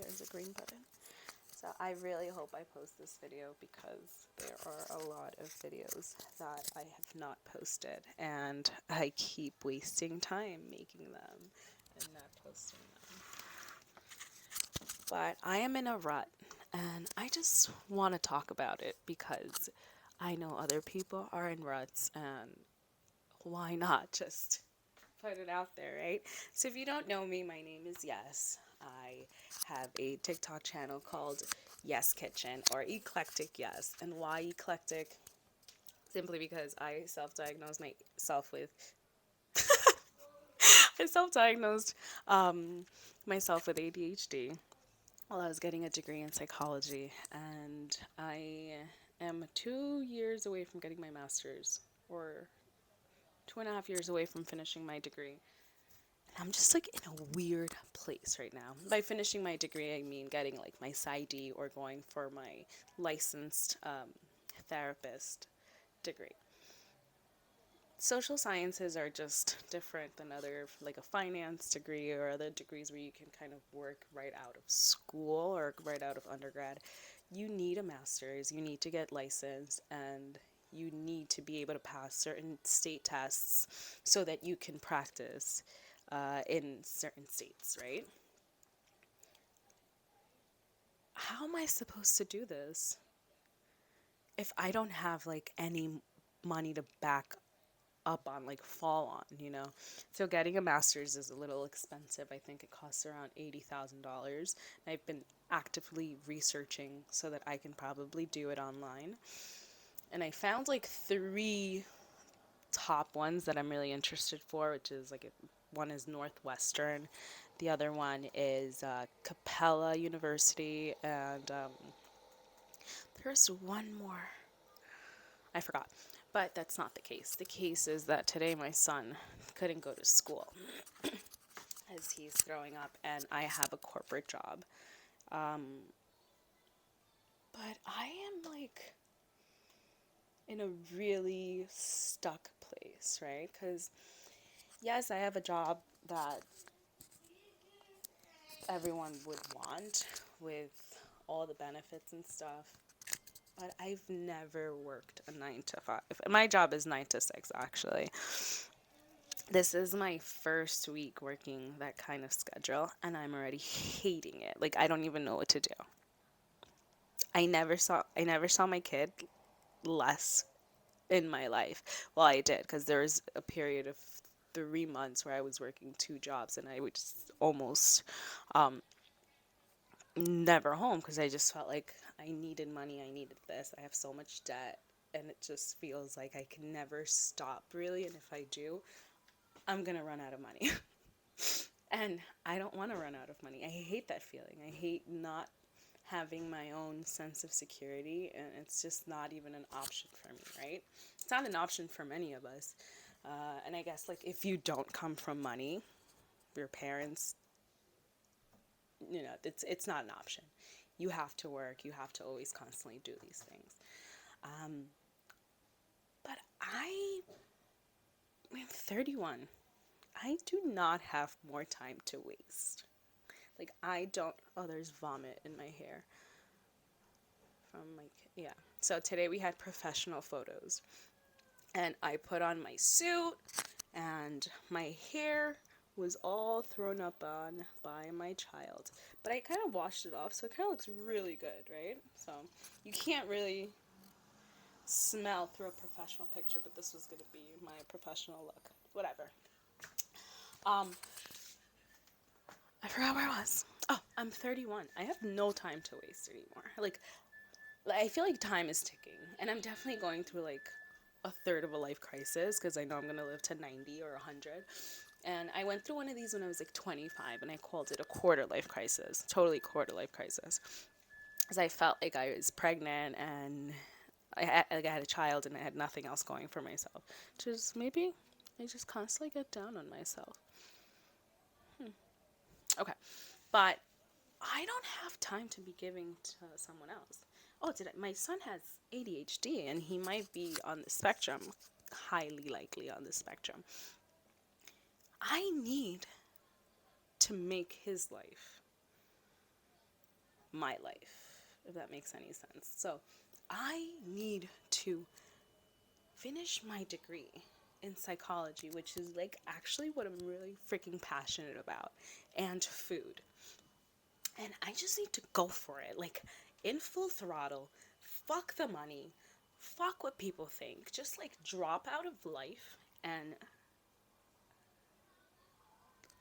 there's a green button. So I really hope I post this video because there are a lot of videos that I have not posted and I keep wasting time making them and not posting them. But I am in a rut and I just want to talk about it because I know other people are in ruts and why not just put it out there, right? So if you don't know me, my name is Yes. I have a TikTok channel called Yes Kitchen or Eclectic Yes. And why eclectic? Simply because I self-diagnosed myself with I self-diagnosed myself with ADHD while I was getting a degree in psychology, and I am 2 years away from getting my master's, or 2.5 years away from finishing my degree. I'm just like in a weird place right now. By finishing my degree, I mean getting like my PsyD or going for my licensed therapist degree. Social sciences are just different than other, like a finance degree or other degrees where you can kind of work right out of school or right out of undergrad. You need a master's, you need to get licensed, and you need to be able to pass certain state tests so that you can practice in certain states, right? How am I supposed to do this if I don't have like any money to back up on, like fall on? So getting a master's is a little expensive. I think it costs around $80,000. I've been actively researching so that I can probably do it online. And I found like three top ones that I'm really interested for, which is like one is Northwestern, the other one is Capella University, and there's one more. I forgot. But that's not the case. The case is that today my son couldn't go to school as he's growing up, and I have a corporate job. But I am like in a really stuck place, right? Because, yes, I have a job that everyone would want with all the benefits and stuff. But I've never worked a 9 to 5. My job is 9 to 6, actually. This is my first week working that kind of schedule, and I'm already hating it. Like, I don't even know what to do. I never saw my kid less in my life. Well, I did, because there was a period of 3 months where I was working two jobs, and I would just almost never home because I just felt like I needed money. I needed this. I have so much debt, and it just feels like I can never stop, really. And if I do, I'm gonna run out of money. And I don't want to run out of money. I hate that feeling. I hate not having my own sense of security, and it's just not even an option for me, right? It's not an option for many of us. And I guess, like, if you don't come from money, your parents, it's not an option. You have to work. You have to always constantly do these things. But I'm 31. I do not have more time to waste. Like, I don't. Oh, there's vomit in my hair from yeah. So today we had professional photos, and I put on my suit, and my hair was all thrown up on by my child. But I kind of washed it off, so it kind of looks really good, right? So you can't really smell through a professional picture, but this was going to be my professional look. Whatever. I forgot where I was. Oh, I'm 31. I have no time to waste anymore. Like, I feel like time is ticking, and I'm definitely going through like a third of a life crisis because I know I'm going to live to 90 or 100. And I went through one of these when I was like 25, and I called it a quarter life crisis. Totally quarter life crisis. Because I felt like I was pregnant and I had a child and I had nothing else going for myself. Just maybe I just constantly get down on myself. Okay. But I don't have time to be giving to someone else. Oh, my son has ADHD and he might be on the spectrum, highly likely on the spectrum. I need to make his life my life, if that makes any sense. So I need to finish my degree in psychology, which is like actually what I'm really freaking passionate about, and food. And I just need to go for it, like in full throttle. Fuck the money. Fuck what people think. Just like drop out of life and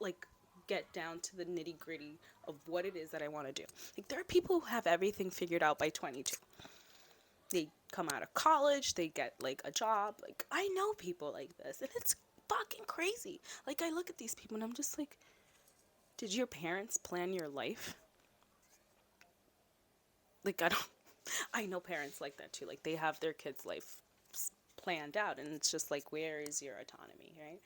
like get down to the nitty gritty of what it is that I want to do. Like there are people who have everything figured out by 22. They come out of college, they get like a job. Like I know people like this, and it's fucking crazy. Like I look at these people and I'm just like, did your parents plan your life? Like I don't I know parents like that too. Like they have their kids' life planned out, and it's just like, where is your autonomy, right?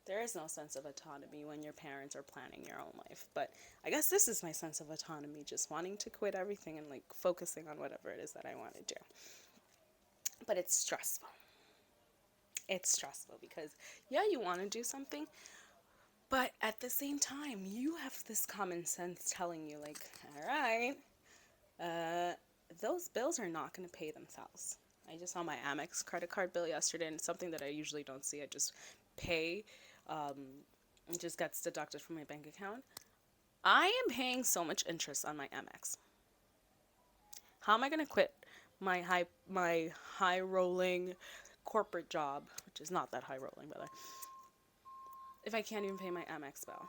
There is no sense of autonomy when your parents are planning your own life. But I guess this is my sense of autonomy, just wanting to quit everything and like focusing on whatever it is that I want to do. But it's stressful. It's stressful because, yeah, you want to do something, but at the same time, you have this common sense telling you, like, all right, uh, those bills are not going to pay themselves. I just saw my Amex credit card bill yesterday, and it's something that I usually don't see. I just pay, it just gets deducted from my bank account. I am paying so much interest on my Amex. How am I going to quit my high rolling corporate job, which is not that high rolling, by the way, if I can't even pay my Amex bill?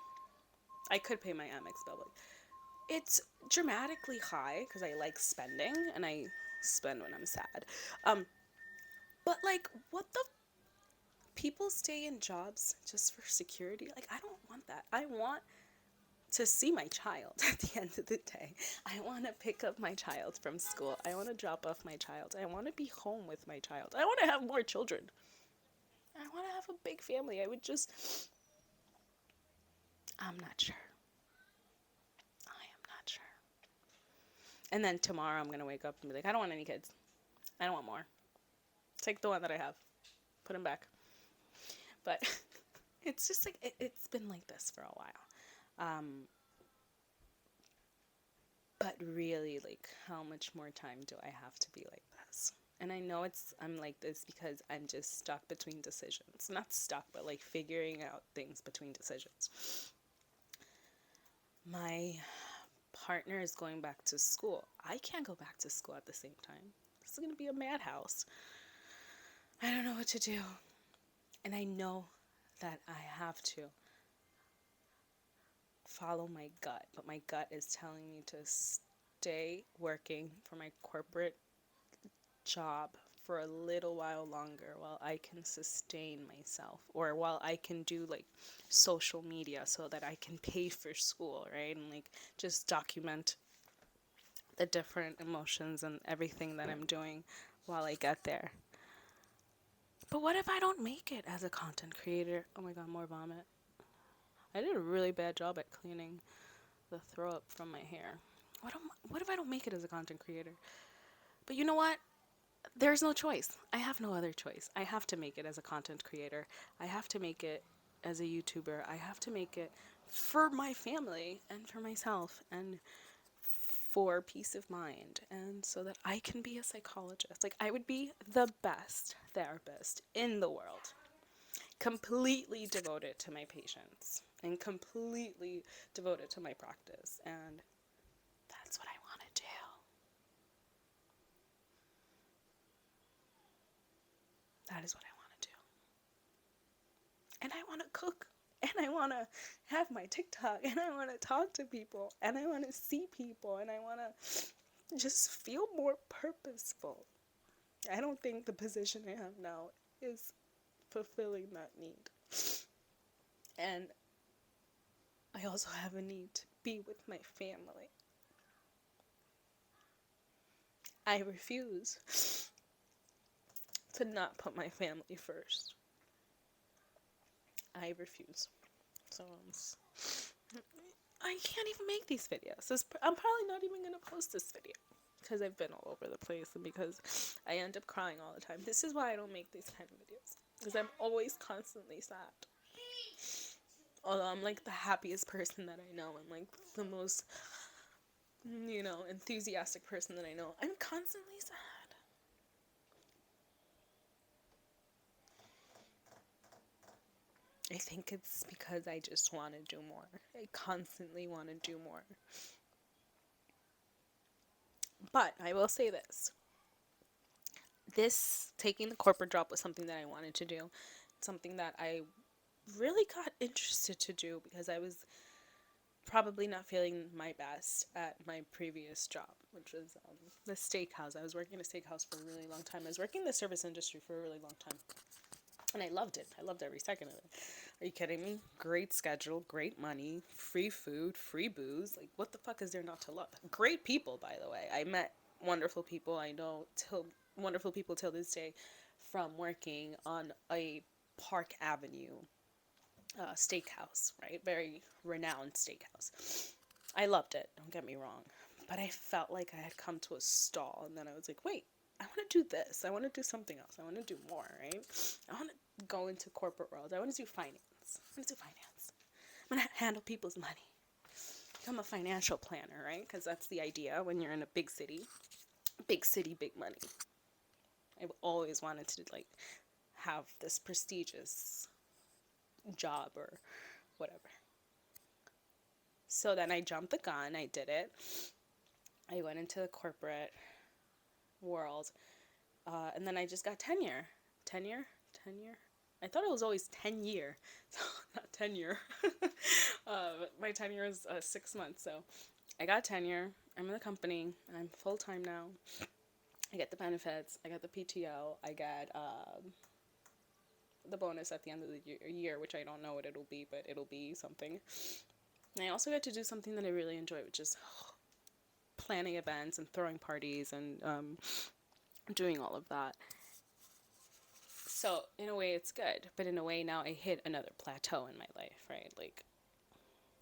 I could pay my Amex bill, but it's dramatically high because I like spending and I spend when I'm sad. But like, what the people stay in jobs just for security? Like, I don't want that. I want to see my child at the end of the day. I want to pick up my child from school. I want to drop off my child. I want to be home with my child. I want to have more children. I want to have a big family. I would just. I'm not sure. I am not sure. And then tomorrow I'm going to wake up and be like, I don't want any kids. I don't want more. Take the one that I have. Put him back. But it's just like, it's been like this for a while. But really, like, how much more time do I have to be like this? And I know I'm like this because I'm just stuck between decisions. Not stuck, but like figuring out things between decisions. My partner is going back to school. I can't go back to school at the same time. This is going to be a madhouse. I don't know what to do. And I know that I have to follow my gut, but my gut is telling me to stay working for my corporate job for a little while longer while I can sustain myself, or while I can do like social media so that I can pay for school, right? And like just document the different emotions and everything that I'm doing while I get there. But what if I don't make it as a content creator? Oh my god, more vomit. I did a really bad job at cleaning the throw up from my hair. What if I don't make it as a content creator? But you know what? There's no choice. I have no other choice. I have to make it as a content creator. I have to make it as a YouTuber. I have to make it for my family and for myself and for peace of mind, and so that I can be a psychologist. Like, I would be the best therapist in the world. Completely devoted to my patients and completely devoted to my practice. And that's what I want to do. That is what I want to do. And I want to cook. And I want to have my TikTok. And I want to talk to people. And I want to see people. And I want to just feel more purposeful. I don't think the position I have now is fulfilling that need. And I also have a need to be with my family. I refuse to not put my family first. I refuse. So I can't even make these videos. I'm probably not even going to post this video because I've been all over the place and because I end up crying all the time. This is why I don't make these kind of videos, because I'm always constantly sad. Although I'm like the happiest person that I know, and like the most enthusiastic person that I know. I'm constantly sad. I think it's because I just want to do more. I constantly want to do more. But I will say this. This taking the corporate job was something that I wanted to do. Something that I really got interested to do because I was probably not feeling my best at my previous job, which was the steakhouse. I was working in a steakhouse for a really long time. I was working in the service industry for a really long time. And I loved it. I loved every second of it. Are you kidding me? Great schedule, great money, free food, free booze. Like, what the fuck is there not to love? Great people, by the way. I met wonderful people. I know wonderful people till this day from working on a Park Avenue steakhouse, right? Very renowned steakhouse. I loved it, don't get me wrong. But I felt like I had come to a stall, and then I was like, wait, I want to do this. I want to do something else. I want to do more, right? I want to go into corporate world. I want to do finance. I want to do finance. I'm going to handle people's money. Become a financial planner, right? Because that's the idea when you're in a big city. Big city, big money. I've always wanted to, like, have this prestigious job or whatever. So then I jumped the gun. I did it. I went into the corporate world. And then I just got tenure. Tenure? I thought it was always 10-year. So not tenure. My tenure is 6 months. So I got tenure. I'm in the company. I'm full-time now. I get the benefits. I get the PTO. I get the bonus at the end of the year, which I don't know what it'll be, but it'll be something. And I also get to do something that I really enjoy, which is planning events and throwing parties and doing all of that. So in a way it's good, but in a way now I hit another plateau in my life, right? Like,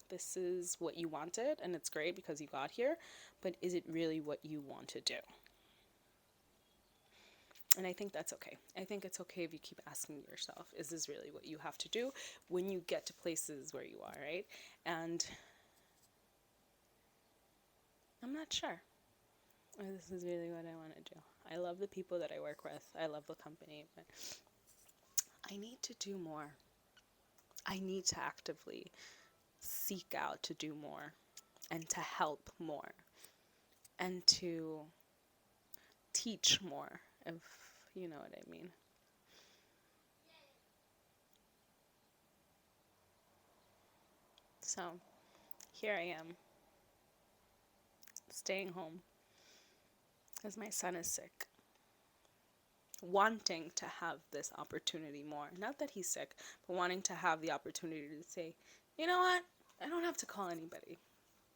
this is what you wanted and it's great because you got here, but is it really what you want to do? And I think that's okay. I think it's okay if you keep asking yourself, is this really what you have to do when you get to places where you are, right? And I'm not sure if this is really what I want to do. I love the people that I work with. I love the company, but I need to do more. I need to actively seek out to do more and to help more and to teach more, if you know what I mean. So here I am, staying home because my son is sick, wanting to have this opportunity more. Not that he's sick, but wanting to have the opportunity to say, you know what, I don't have to call anybody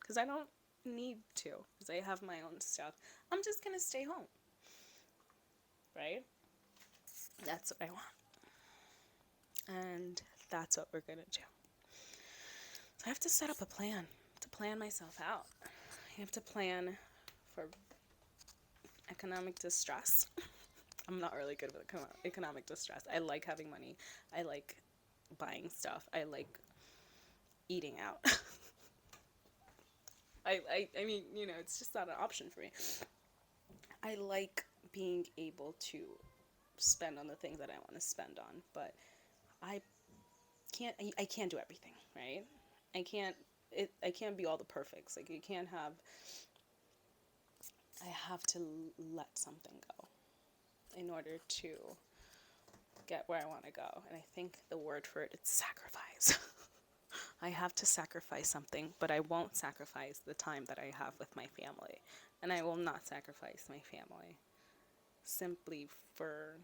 because I don't need to, because I have my own stuff. I'm just going to stay home, right? That's what I want. And that's what we're going to do. So I have to set up a plan to plan myself out. I have to plan for economic distress. I'm not really good with economic distress. I like having money. I like buying stuff. I like eating out. I mean, it's just not an option for me. I like being able to spend on the things that I want to spend on, but I can't do everything, right? I can't be all the perfects. Like, you can't have, I have to let something go in order to get where I want to go. And I think the word for it is sacrifice. I have to sacrifice something, but I won't sacrifice the time that I have with my family. And I will not sacrifice my family simply for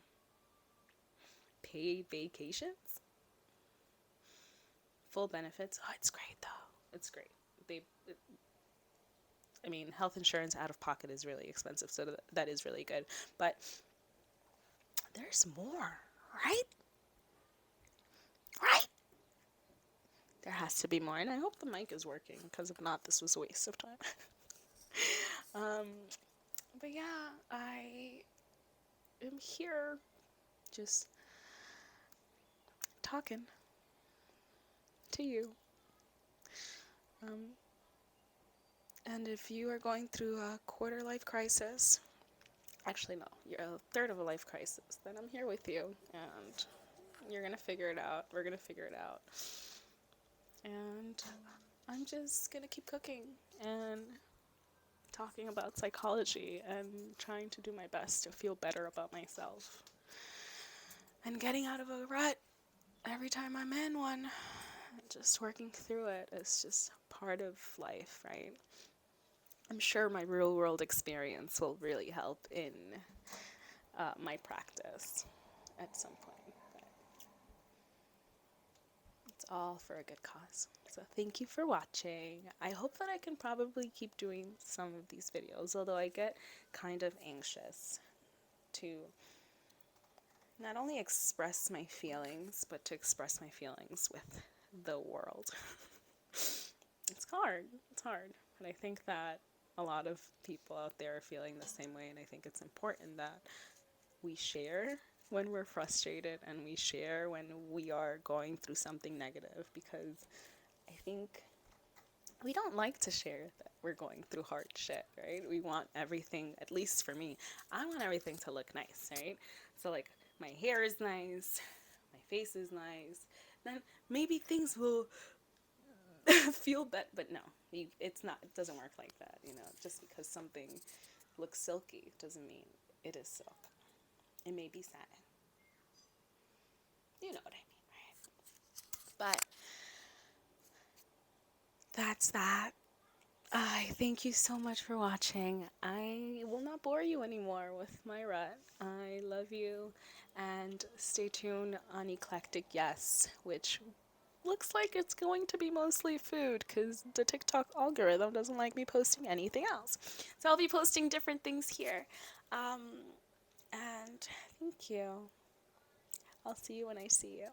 paid vacations. Full benefits. Oh, it's great though. It's great. I mean, health insurance out of pocket is really expensive, so that is really good. But there's more, right? Right? There has to be more, and I hope the mic is working, because if not, this was a waste of time. um, but yeah, I am here just talking to you. Um, And if you are going through a quarter life crisis, actually, no, you're a third of a life crisis, then I'm here with you. And you're going to figure it out. We're going to figure it out. And I'm just going to keep cooking and talking about psychology and trying to do my best to feel better about myself. And getting out of a rut every time I'm in one. Just working through it is just part of life, right? I'm sure my real world experience will really help in my practice at some point. But it's all for a good cause. So thank you for watching. I hope that I can probably keep doing some of these videos, although I get kind of anxious to not only express my feelings, but to express my feelings with the world. It's hard. It's hard. But I think that a lot of people out there are feeling the same way, and I think it's important that we share when we're frustrated and we share when we are going through something negative, because I think we don't like to share that we're going through hard shit, right? We want everything, at least for me, I want everything to look nice, right? So like my hair is nice, my face is nice, then maybe things will feel better, but no, it's not, it doesn't work like that, you know. Just because something looks silky doesn't mean it is silk. It may be satin. You know what I mean, right? But that's that. I thank you so much for watching. I will not bore you anymore with my rut. I love you, and stay tuned on Eclectic Yes, which looks like it's going to be mostly food because the TikTok algorithm doesn't like me posting anything else. So I'll be posting different things here. And thank you. I'll see you when I see you.